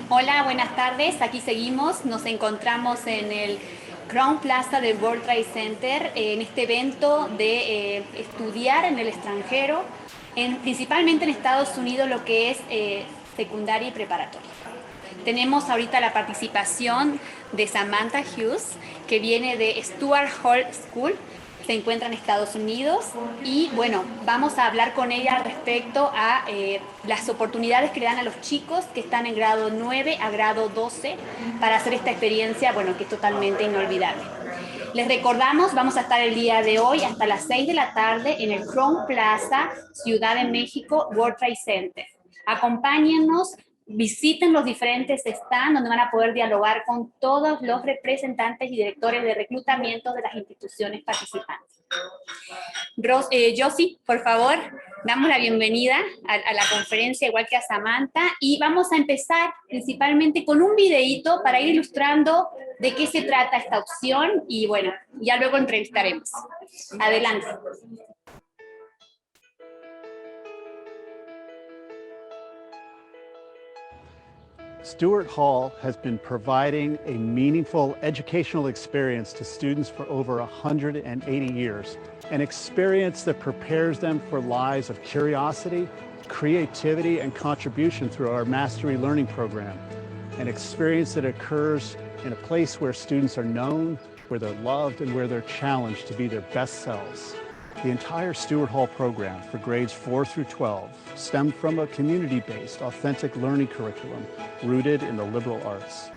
Hola, buenas tardes. Aquí seguimos. Nos encontramos en el Crown Plaza del World Trade Center en este evento de estudiar en el extranjero, principalmente en Estados Unidos, lo que es secundaria y preparatoria. Tenemos ahorita la participación de Samantha Hughes, que viene de Stuart Hall School, se encuentra en Estados Unidos, y bueno, vamos a hablar con ella respecto a las oportunidades que le dan a los chicos que están en grado 9 a grado 12 para hacer esta experiencia, bueno, que es totalmente inolvidable. Les recordamos, vamos a estar el día de hoy hasta las 6 de la tarde en el Crown Plaza, Ciudad de México, World Trade Center. Acompáñennos, visiten los diferentes stands donde van a poder dialogar con todos los representantes y directores de reclutamiento de las instituciones participantes. Josie, por favor, damos la bienvenida a la conferencia, igual que a Samantha, y vamos a empezar principalmente con un videíto para ir ilustrando de qué se trata esta opción y bueno, ya luego entrevistaremos. Adelante. Stuart Hall has been providing a meaningful educational experience to students for over 180 years, an experience that prepares them for lives of curiosity, creativity, and contribution through our Mastery Learning Program, an experience that occurs in a place where students are known, where they're loved, and where they're challenged to be their best selves. The entire Stuart Hall program for grades 4 through 12 stemmed from a community-based, authentic learning curriculum rooted in the liberal arts.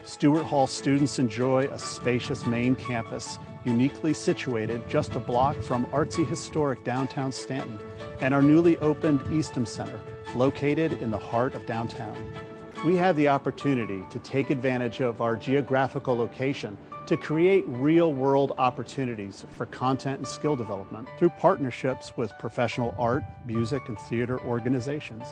Stuart Hall students enjoy a spacious main campus, uniquely situated just a block from artsy historic downtown Stanton, and our newly opened Eastham Center, located in the heart of downtown. We have the opportunity to take advantage of our geographical location to create real-world opportunities for content and skill development through partnerships with professional art, music, and theater organizations.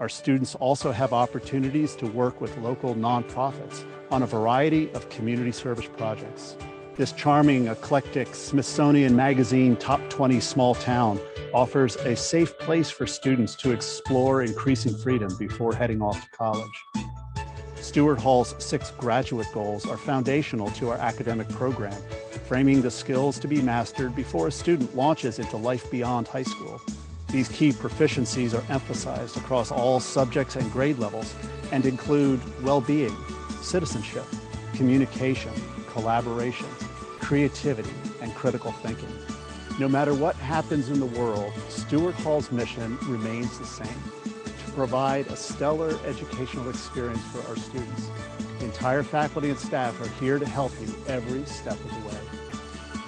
Our students also have opportunities to work with local nonprofits on a variety of community service projects. This charming, eclectic Smithsonian Magazine Top 20 small town offers a safe place for students to explore increasing freedom before heading off to college. Stuart Hall's 6 graduate goals are foundational to our academic program, framing the skills to be mastered before a student launches into life beyond high school. These key proficiencies are emphasized across all subjects and grade levels and include well-being, citizenship, communication, collaboration, creativity, and critical thinking. No matter what happens in the world, Stuart Hall's mission remains the same: to provide a stellar educational experience for our students. The entire faculty and staff are here to help you every step of the way.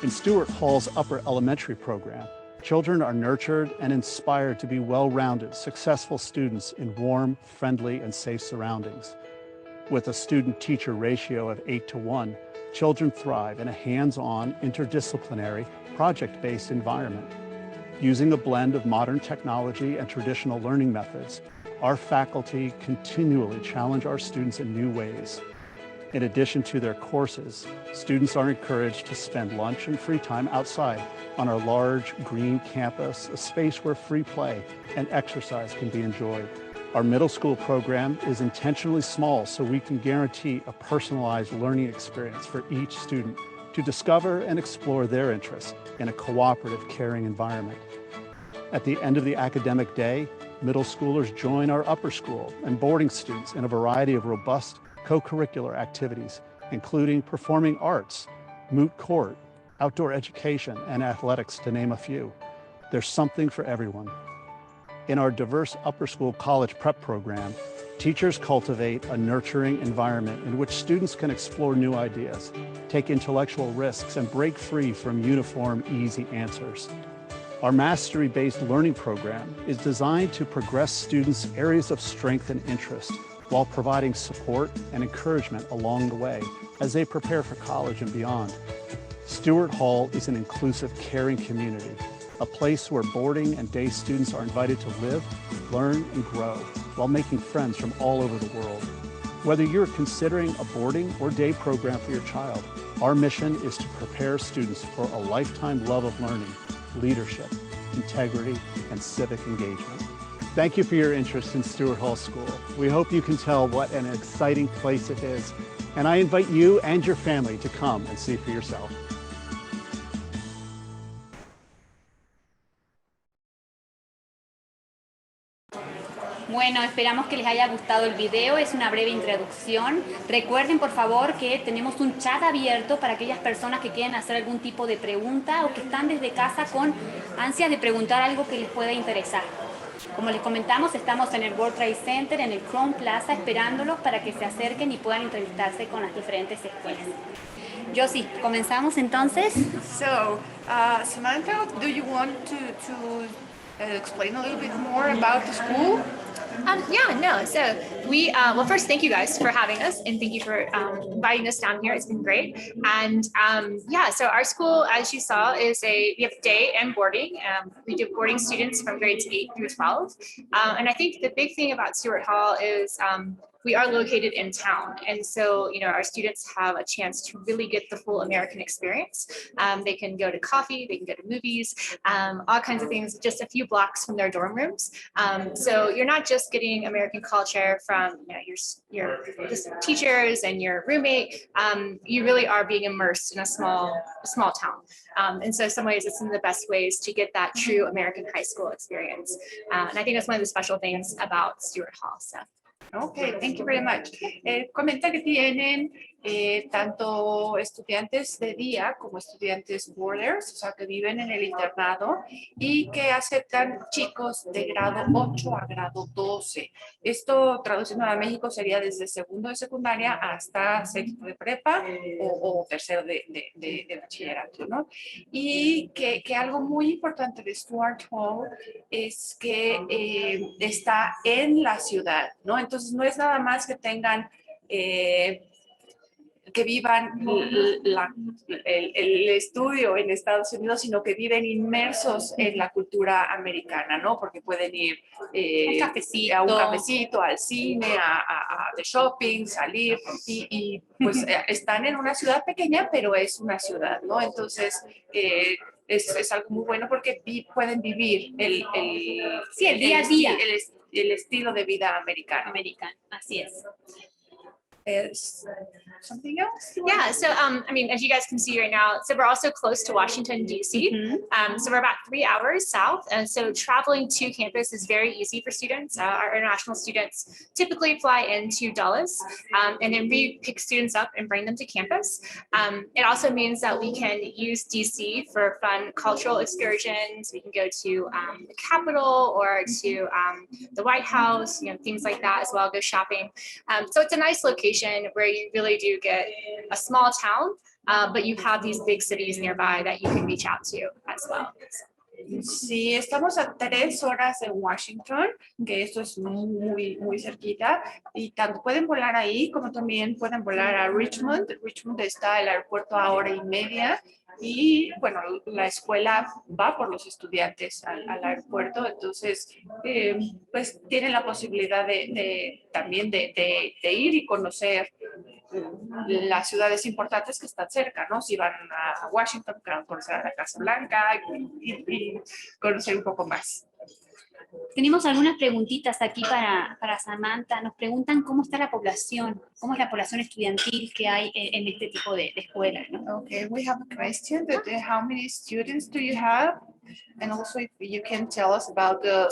In Stuart Hall's upper elementary program, children are nurtured and inspired to be well-rounded, successful students in warm, friendly, and safe surroundings. With a student-teacher ratio of 8:1, children thrive in a hands-on, interdisciplinary, project-based environment. Using a blend of modern technology and traditional learning methods, our faculty continually challenge our students in new ways. In addition to their courses, students are encouraged to spend lunch and free time outside on our large green campus, a space where free play and exercise can be enjoyed. Our middle school program is intentionally small so we can guarantee a personalized learning experience for each student to discover and explore their interests in a cooperative, caring environment. At the end of the academic day, middle schoolers join our upper school and boarding students in a variety of robust co-curricular activities, including performing arts, moot court, outdoor education, and athletics, to name a few. There's something for everyone. In our diverse upper school college prep program, teachers cultivate a nurturing environment in which students can explore new ideas, take intellectual risks, and break free from uniform, easy answers. Our mastery-based learning program is designed to progress students' areas of strength and interest while providing support and encouragement along the way as they prepare for college and beyond. Stuart Hall is an inclusive, caring community, a place where boarding and day students are invited to live, learn, and grow while making friends from all over the world. Whether you're considering a boarding or day program for your child, our mission is to prepare students for a lifetime love of learning, leadership, integrity, and civic engagement. Thank you for your interest in Stuart Hall School. We hope you can tell what an exciting place it is, and I invite you and your family to come and see for yourself. Bueno, esperamos que les haya gustado el video, es una breve introducción. Recuerden por favor que tenemos un chat abierto para aquellas personas que quieren hacer algún tipo de pregunta o que están desde casa con ansias de preguntar algo que les pueda interesar. Como les comentamos, estamos en el World Trade Center, en el Crown Plaza, esperándolos para que se acerquen y puedan entrevistarse con las diferentes escuelas. Josie, ¿comenzamos entonces? So, Samantha, do you want to explain a little bit more about the school? Yeah, no. So we, well, first, thank you guys for having us, and thank you for inviting us down here. It's been great. And yeah, so our school, as you saw, we have day and boarding. We do boarding students from grades 8 through 12. And I think the big thing about Stuart Hall is we are located in town. And so, our students have a chance to really get the full American experience. They can go to coffee, they can go to movies, all kinds of things, just a few blocks from their dorm rooms. So you're not just getting American culture from your teachers and your roommate. You really are being immersed in a small town. And so in some ways, it's one of the best ways to get that true American high school experience. And I think that's one of the special things about Stuart Hall. So. Okay, thank you very much. Comenta que tienen tanto estudiantes de día como estudiantes boarders, o sea, que viven en el internado y que aceptan chicos de grado 8 a grado 12. Esto, traduciendo a México, sería desde segundo de secundaria hasta sexto de prepa o tercero de bachillerato, ¿no? Y que algo muy importante de Stuart Hall es que está en la ciudad, ¿no? Entonces, no es nada más que tengan que vivan el estudio en Estados Unidos, sino que viven inmersos en la cultura americana, ¿no? Porque pueden ir a un cafecito, al cine, de shopping, salir, y pues están en una ciudad pequeña, pero es una ciudad, ¿no? Entonces, es algo muy bueno porque pueden vivir el día a día. El estilo de vida americano. Así es. Something else? Yeah, so I mean, as you guys can see right now, so we're also close to Washington, D.C. So we're about 3 hours south. And so traveling to campus is very easy for students. Our international students typically fly into Dulles, and then we pick students up and bring them to campus. It also means that we can use D.C. for fun cultural excursions. We can go to the Capitol or to the White House, things like that as well, go shopping. So it's a nice location where you really do get a small town, but you have these big cities nearby that you can reach out to as well. Sí, estamos a 3 horas de Washington, que esto es muy cerquita, y tanto pueden volar ahí como también pueden volar a Richmond. Richmond está el aeropuerto a 1 hora y media, y bueno, la escuela va por los estudiantes al aeropuerto, entonces pues tienen la posibilidad también de ir y conocer las ciudades importantes que están cerca, ¿no? Si van a Washington, que van a conocer a la Casa Blanca y conocer un poco más. Tenemos algunas preguntitas aquí para Samantha. Nos preguntan cómo está la población, cómo es la población estudiantil que hay en este tipo de escuelas, ¿no? Okay, we have a question that how many students do you have? And also if you can tell us about the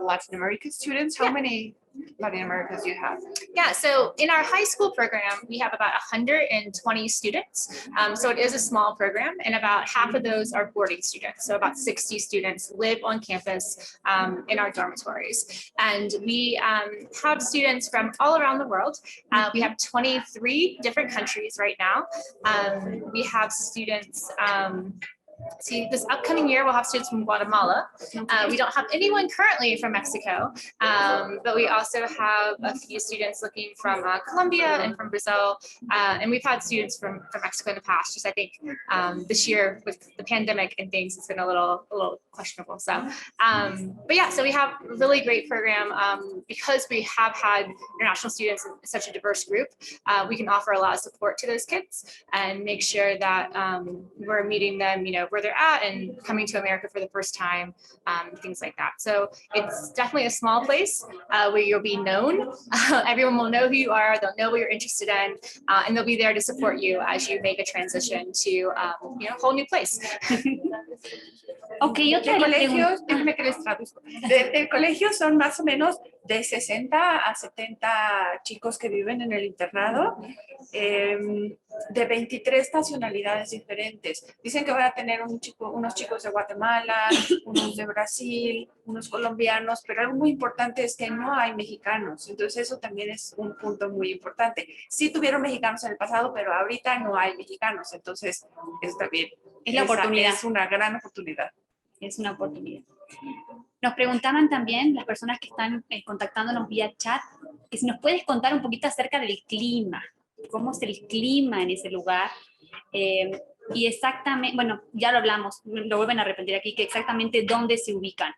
Latin American students, how many Latin Americans you have? Yeah, so in our high school program, we have about 120 students. So it is a small program, and about half of those are boarding students. So about 60 students live on campus in our dormitories. And we have students from all around the world. We have 23 different countries right now. We have students See, this upcoming year, we'll have students from Guatemala. We don't have anyone currently from Mexico, but we also have a few students looking from Colombia and from Brazil. And we've had students from Mexico in the past. Just I think this year with the pandemic and things, it's been a little questionable. So, but yeah, so we have a really great program because we have had international students in such a diverse group. We can offer a lot of support to those kids and make sure that we're meeting them, where they're at and coming to America for the first time, things like that. So it's definitely a small place where you'll be known. Everyone will know who you are, they'll know what you're interested in, and they'll be there to support you as you make a transition to a whole new place. Ok, otra De de las colegios, preguntas. déjeme que les traduzco. De colegios son más o menos de 60 a 70 chicos que viven en el internado, de 23 nacionalidades diferentes. Dicen que van a tener unos chicos de Guatemala, unos de Brasil, unos colombianos, pero algo muy importante es que no hay mexicanos. Entonces eso también es un punto muy importante. Sí tuvieron mexicanos en el pasado, pero ahorita no hay mexicanos. Entonces eso también Es la oportunidad. Es una gran oportunidad. Es una oportunidad. Nos preguntaban también las personas que están contactándonos vía chat, que si nos puedes contar un poquito acerca del clima, cómo es el clima en ese lugar, y exactamente, bueno, ya lo hablamos, lo vuelven a repetir aquí, que exactamente dónde se ubican.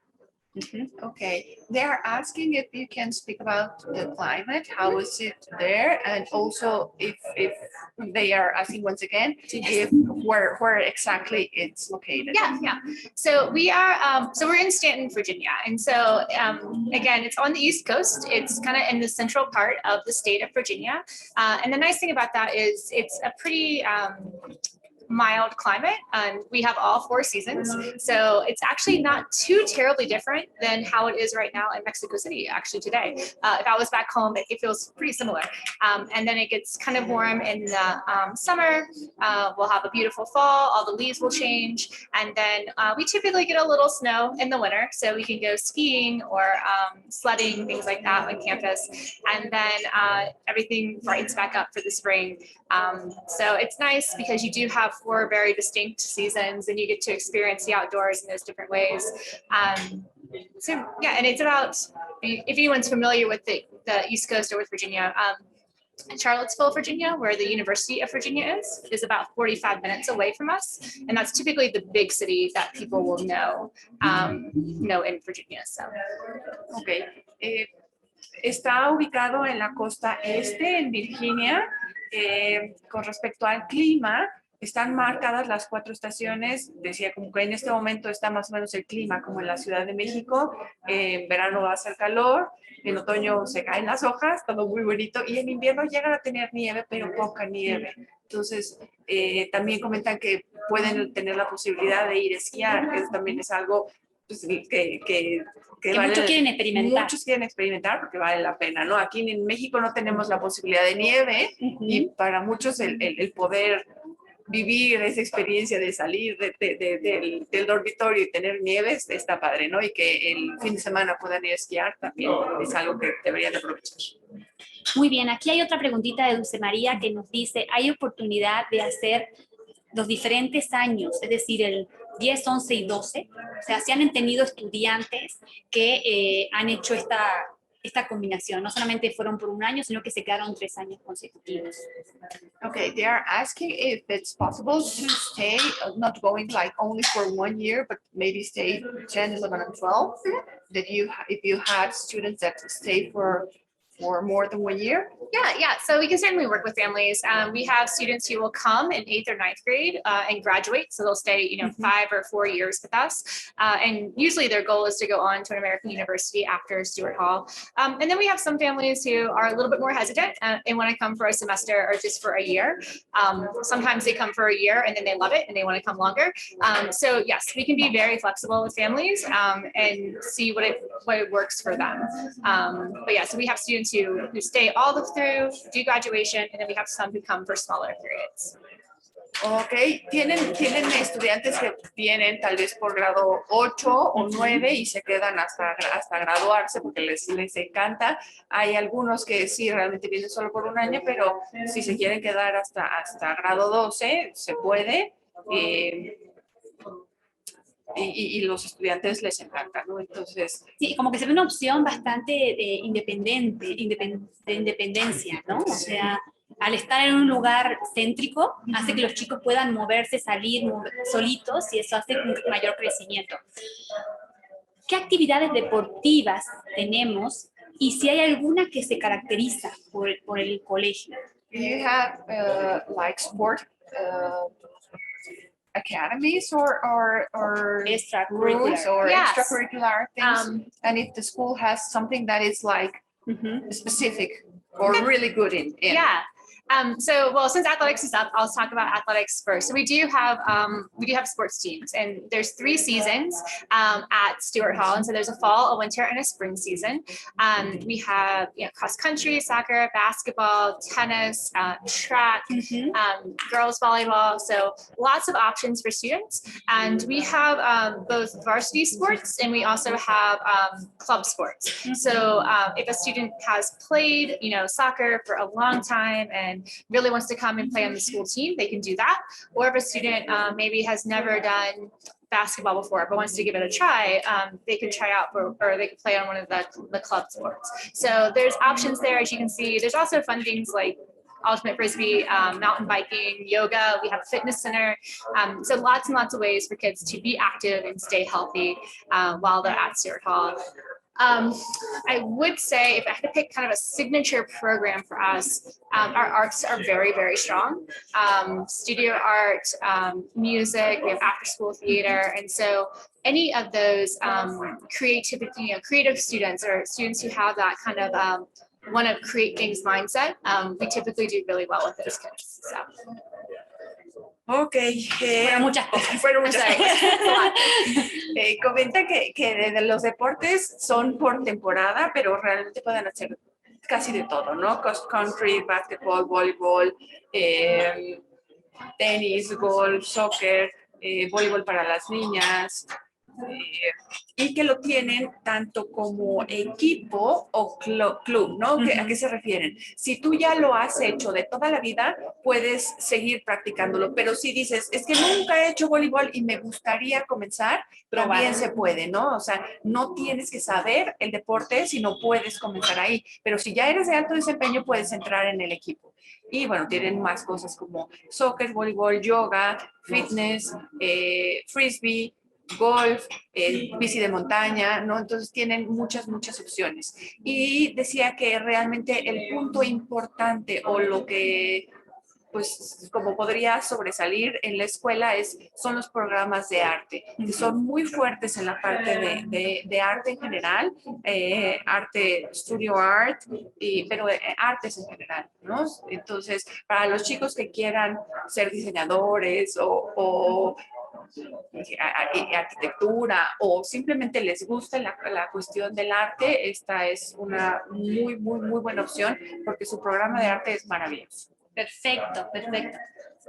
Okay, they are asking if you can speak about the climate, how is it there, and also if they are asking once again if where exactly it's located. Yeah. So we are, so we're in Stanton, Virginia, and so again, it's on the East Coast. It's kind of in the central part of the state of Virginia, and the nice thing about that is it's a pretty mild climate, and we have all 4 seasons, so it's actually not too terribly different than how it is right now in Mexico City actually today. If I was back home, it feels pretty similar, and then it gets kind of warm in the summer. We'll have a beautiful fall, all the leaves will change, and then we typically get a little snow in the winter, so we can go skiing or sledding, things like that on campus, and then everything brightens back up for the spring. So it's nice because you do have 4 very distinct seasons and you get to experience the outdoors in those different ways. So yeah, and it's about, if anyone's familiar with the East Coast or with Virginia, Charlottesville, Virginia, where the University of Virginia is about 45 minutes away from us. And that's typically the big city that people will know in Virginia. So. Okay. Está ubicado en la costa este, en Virginia. Con respecto al clima, están marcadas las 4 estaciones. Decía como que en este momento está más o menos el clima como en la Ciudad de México. En verano va a hacer calor, en otoño se caen las hojas, todo muy bonito, y en invierno llegan a tener nieve, pero poca nieve. Entonces, también comentan que pueden tener la posibilidad de ir a esquiar, que también es algo pues, que vale, muchos quieren experimentar. Muchos quieren experimentar porque vale la pena, ¿no? Aquí en México no tenemos la posibilidad de nieve, y para muchos el poder vivir esa experiencia de salir del dormitorio y tener nieves está padre, ¿no? Y que el fin de semana puedan ir a esquiar también es algo que deberían de aprovechar. Muy bien, aquí hay otra preguntita de Dulce María que nos dice, ¿hay oportunidad de hacer los diferentes años, es decir, el 10, 11 y 12? O sea, se han tenido estudiantes que han hecho esta combinación, no solamente fueron por un año, sino que se quedaron 3 años consecutivos. Okay, they are asking if it's possible to stay, not going like only for 1 year, but maybe stay 10, 11, and 12. If you had students that stay for more than 1 year? Yeah. So we can certainly work with families. We have students who will come in 8th or 9th grade and graduate. So they'll stay, 5 or 4 years with us. And usually their goal is to go on to an American university after Stuart Hall. And then we have some families who are a little bit more hesitant and want to come for a semester or just for a year. Sometimes they come for a year and then they love it and they want to come longer. So yes, we can be very flexible with families and see what it works for them. But yeah, so we have students who stay all the through, do graduation, and then we have some who come for smaller periods. Ok, tienen estudiantes que vienen tal vez por grado 8 o 9 y se quedan hasta graduarse porque les encanta. Hay algunos que sí realmente vienen solo por un año, pero si se quieren quedar hasta grado 12, se puede. Y los estudiantes les encanta, ¿no? Entonces... Sí, como que se ve una opción bastante de independencia, ¿no? O sea, al estar en un lugar céntrico, hace que los chicos puedan moverse, salir solitos, y eso hace un mayor crecimiento. ¿Qué actividades deportivas tenemos y si hay alguna que se caracteriza por el colegio? Do you have like sport academies or Extracurricular. rules or Yes. extracurricular things? And if the school has something that is like specific or really good in. Yeah. Well, since athletics is up, I'll talk about athletics first. So we do have sports teams, and there's 3 seasons at Stuart Hall. And so there's a fall, a winter, and a spring season. We have cross country, soccer, basketball, tennis, track, girls volleyball. So lots of options for students. And we have both varsity sports, and we also have club sports. So if a student has played, soccer for a long time and really wants to come and play on the school team, they can do that. Or if a student maybe has never done basketball before but wants to give it a try, they can try out or they can play on one of the club sports. So there's options there, as you can see. There's also fun things like ultimate frisbee, mountain biking, yoga. We have a fitness center. So lots and lots of ways for kids to be active and stay healthy while they're at Stuart Hall. I would say if I had to pick kind of a signature program for us, our arts are very, very strong. Studio art, music, we have after school theater. And so any of those creative students or students who have that kind of want to create things mindset, we typically do really well with those kids. So. Ok. Fueron muchas cosas. Fueron muchas cosas. Comenta que de los deportes son por temporada, pero realmente pueden hacer casi de todo, ¿no? Cross country, basketball, voleibol, tenis, golf, soccer, voleibol para las niñas. Y que lo tienen tanto como equipo o club, ¿no? ¿A qué se refieren? Si tú ya lo has hecho de toda la vida, puedes seguir practicándolo, pero si dices, es que nunca he hecho voleibol y me gustaría comenzar, también se puede, ¿no? O sea, no tienes que saber el deporte si no puedes comenzar ahí, pero si ya eres de alto desempeño, puedes entrar en el equipo. Y bueno, tienen más cosas como soccer, voleibol, yoga, fitness, frisbee, golf, bici de montaña, ¿no? Entonces tienen muchas opciones. Y decía que realmente el punto importante o lo que, pues, como podría sobresalir en la escuela son los programas de arte, que son muy fuertes en la parte de arte en general, arte, studio art, pero artes en general, ¿no? Entonces, para los chicos que quieran ser diseñadores o arquitectura o simplemente les gusta la cuestión del arte, esta es una muy buena opción porque su programa de arte es maravilloso. Perfecto.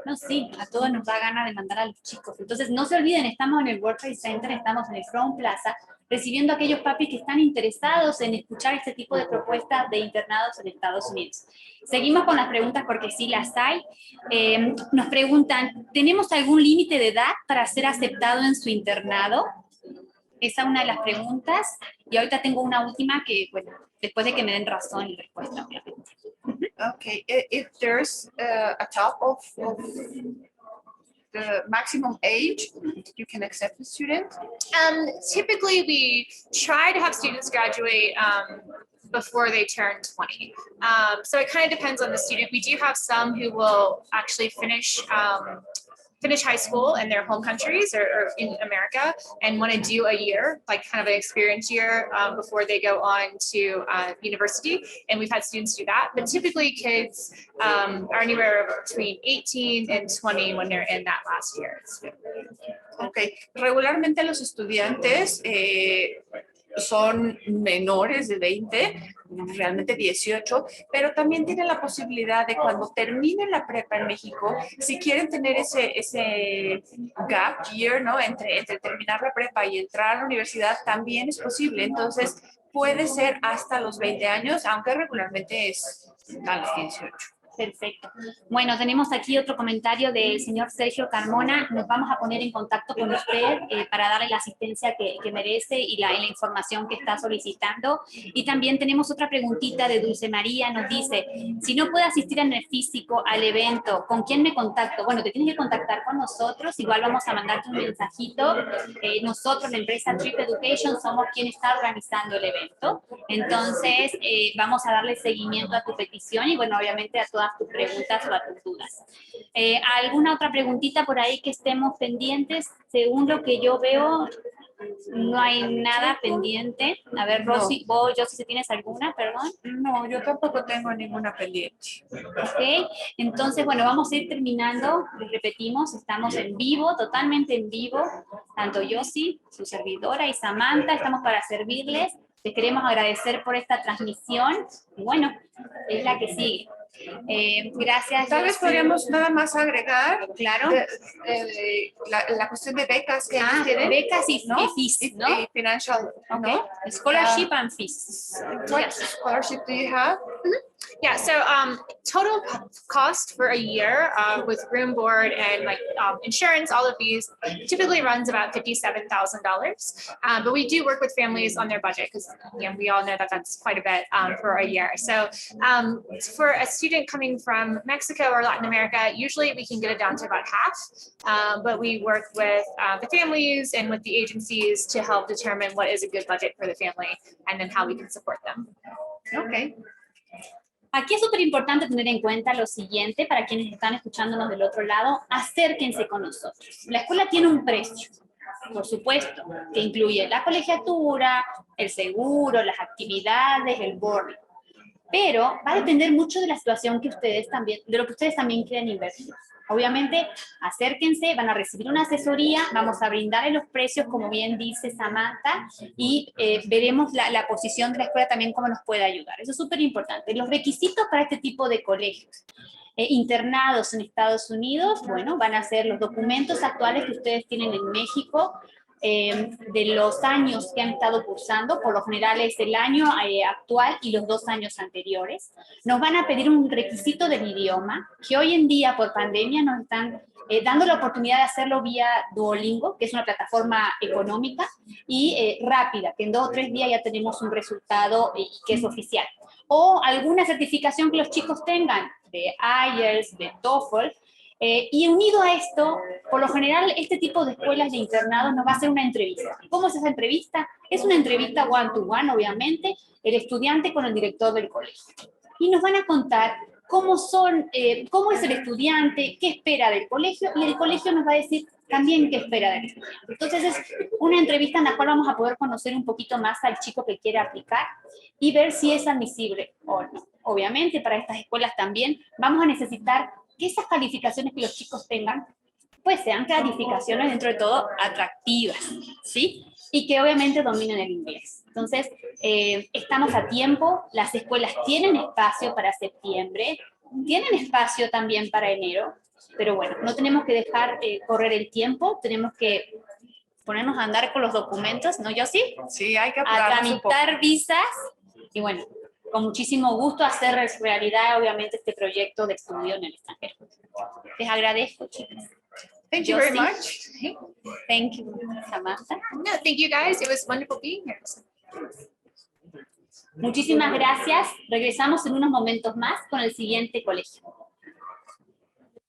No, sí, a todos nos da ganas de mandar a los chicos. Entonces, no se olviden, estamos en el World Trade Center, estamos en el Crown Plaza, recibiendo a aquellos papis que están interesados en escuchar este tipo de propuestas de internados en Estados Unidos. Seguimos con las preguntas porque sí las hay. Nos preguntan, ¿tenemos algún límite de edad para ser aceptado en su internado? Esa es una de las preguntas. Y ahorita tengo una última que, bueno, después de que me den razón y respuesta, obviamente. Okay, if there's a top of the maximum age you can accept a student? Typically, we try to have students graduate before they turn 20. So it kind of depends on the student. We do have some who will actually finish high school in their home countries or in America and want to do a year, like kind of an experience year before they go on to university. And we've had students do that. But typically kids are anywhere between 18 and 20 when they're in that last year. Okay. Regularmente los estudiantes son menores de 20, realmente 18, pero también tienen la posibilidad de cuando terminen la prepa en México, si quieren tener ese gap year, ¿no? Entre terminar la prepa y entrar a la universidad, también es posible. Entonces, puede ser hasta los 20 años, aunque regularmente es a los 18. Perfecto. Bueno, tenemos aquí otro comentario del señor Sergio Carmona. Nos vamos a poner en contacto con usted para darle la asistencia que merece y la información que está solicitando. Y también tenemos otra preguntita de Dulce María. Nos dice, si no puede asistir en el físico al evento, ¿con quién me contacto? Bueno, te tienes que contactar con nosotros. Igual vamos a mandarte un mensajito. Nosotros, la empresa Tryp Education, somos quien está organizando el evento. Entonces, vamos a darle seguimiento a tu petición y, bueno, obviamente a toda todas tus preguntas o a tus dudas. ¿Alguna otra preguntita por ahí que estemos pendientes? Según lo que yo veo, no hay nada pendiente. A ver, Rosy, vos, Josie, si tienes alguna, perdón. No, yo tampoco tengo ninguna pendiente. Ok, entonces, bueno, vamos a ir terminando. Les repetimos, estamos en vivo, totalmente en vivo. Tanto Josie, su servidora, y Samantha, estamos para servirles. Les queremos agradecer por esta transmisión. Y bueno, es la que sigue. Gracias. Tal vez Josie. podríamos nada más agregar, Claro. la cuestión de becas que ellos tienen, Becas y ¿no? fees, ¿no? Y financial, Ok, ¿no? scholarship and fees. What scholarship do you have? Yeah, so total cost for a year with room, board, and like insurance, all of these typically runs about $57,000. But we do work with families on their budget because we all know that that's quite a bit for a year. So for a student coming from Mexico or Latin America, usually we can get it down to about half. But we work with the families and with the agencies to help determine what is a good budget for the family and then how we can support them. Ok. Aquí es súper importante tener en cuenta lo siguiente, para quienes están escuchándonos del otro lado, acérquense con nosotros. La escuela tiene un precio, por supuesto, que incluye la colegiatura, el seguro, las actividades, el boarding. Pero va a depender mucho de la situación que ustedes también, de lo que ustedes también quieren invertir. Obviamente, acérquense, van a recibir una asesoría, vamos a brindarles los precios, como bien dice Samantha, y veremos la posición de la escuela también, cómo nos puede ayudar. Eso es súper importante. Los requisitos para este tipo de colegios internados en Estados Unidos, bueno, van a ser los documentos actuales que ustedes tienen en México, de los años que han estado cursando, por lo general es el año actual y los 2 años anteriores. Nos van a pedir un requisito del idioma, que hoy en día por pandemia nos están dando la oportunidad de hacerlo vía Duolingo, que es una plataforma económica y rápida, que en 2 o 3 días ya tenemos un resultado que es oficial. O alguna certificación que los chicos tengan de IELTS, de TOEFL. Y unido a esto, por lo general, este tipo de escuelas de internados nos va a hacer una entrevista. ¿Cómo es esa entrevista? Es una entrevista one-to-one, obviamente, el estudiante con el director del colegio. Y nos van a contar cómo es el estudiante, qué espera del colegio, y el colegio nos va a decir también qué espera del estudiante. Entonces es una entrevista en la cual vamos a poder conocer un poquito más al chico que quiere aplicar y ver si es admisible o no. Obviamente, para estas escuelas también vamos a necesitar que esas calificaciones que los chicos tengan, pues sean calificaciones dentro de todo atractivas, ¿sí? Y que obviamente dominen el inglés. Entonces, estamos a tiempo, las escuelas tienen espacio para septiembre, tienen espacio también para enero, pero bueno, no tenemos que dejar correr el tiempo, tenemos que ponernos a andar con los documentos, ¿no, Josie? Sí, hay que A apurarnos un poco. tramitar visas, y bueno, con muchísimo gusto hacer realidad, obviamente, este proyecto de estudio en el extranjero. Les agradezco, chicas. Thank you very Josie. much. Thank you, Samantha. No, thank you guys. It was wonderful being here. Muchísimas gracias. Regresamos en unos momentos más con el siguiente colegio.